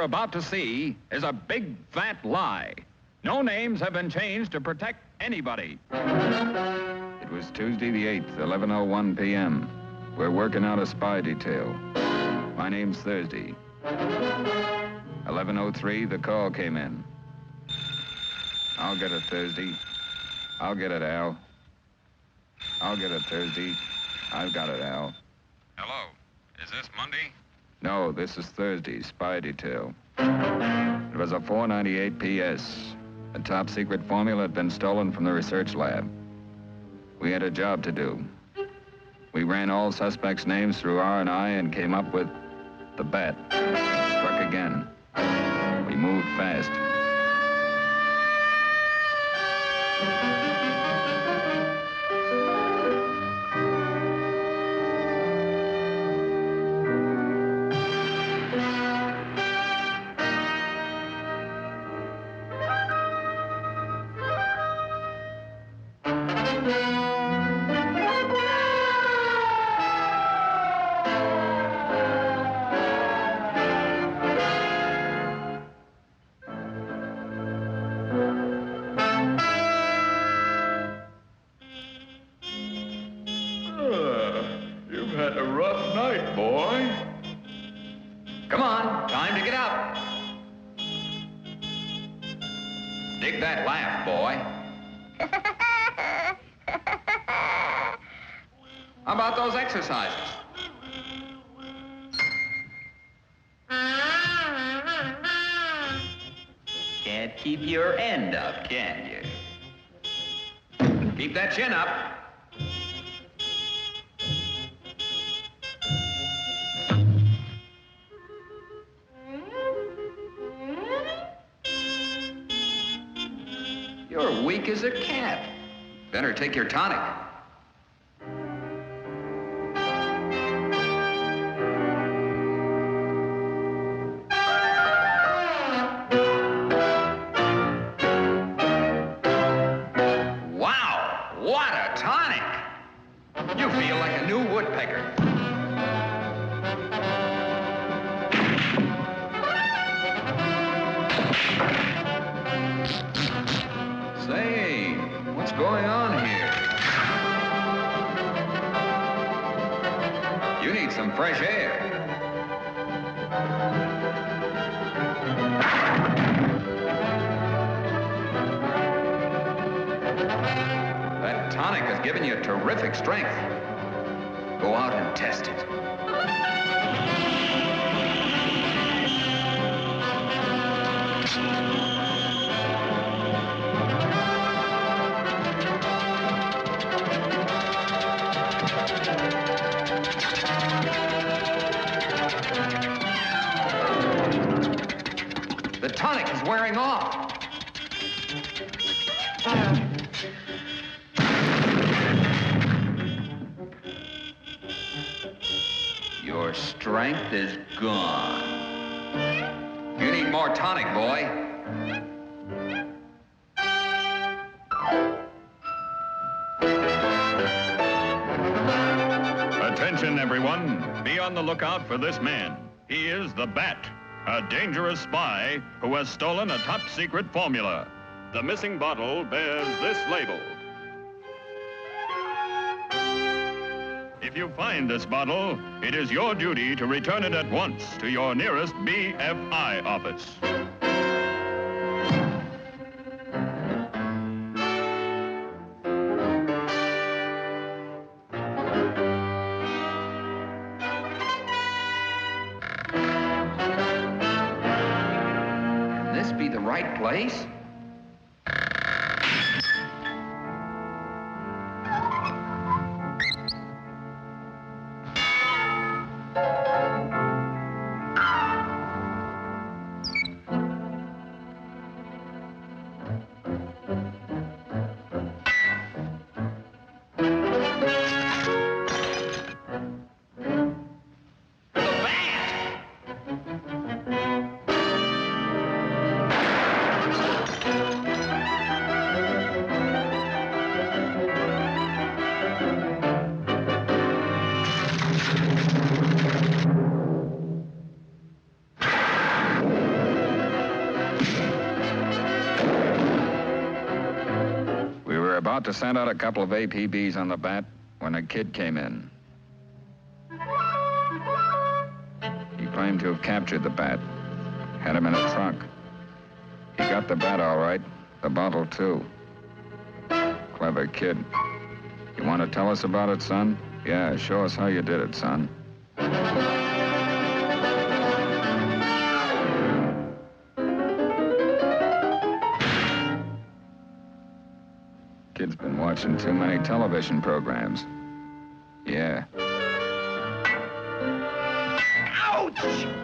you're about to see is a big, fat lie. No names have been changed to protect anybody. It was Tuesday the 8th, 11:01 p.m. We're working out a spy detail. My name's Thursday. 11:03, the call came in. I'll get it, Thursday. I'll get it, Al. I'll get it, Thursday. I've got it, Al. Hello. Is this Monday? No, this is Thursday, spy detail. It was a 4:98 PS. A top-secret formula had been stolen from the research lab. We had a job to do. We ran all suspects' names through R&I and came up with the bat. Struck again. We moved fast. You've had a rough night, boy. Come on, time to get up. Dig that laugh, boy. How about those exercises? Can't keep your end up, can you? Keep that chin up. You're weak as a cat. Better take your tonic. Wow, what a tonic! You feel like a new woodpecker. Say, what's going on here? You need some fresh air. That tonic has given you terrific strength. Go out and test it. The tonic is wearing off. Your strength is gone. You need more tonic, boy. Attention, everyone. Be on the lookout for this man. He is the Bat, a dangerous spy who has stolen a top-secret formula. The missing bottle bears this label. If you find this bottle, it is your duty to return it at once to your nearest BFI office. Can this be the right place? about to send out a couple of APBs on the bat when a kid came in. He claimed to have captured the bat. Had him in a trunk. He got the bat all right, the bottle too. Clever kid. You want to tell us about it, son? Yeah, show us how you did it, son. Kid's been watching too many television programs. Yeah. Ouch!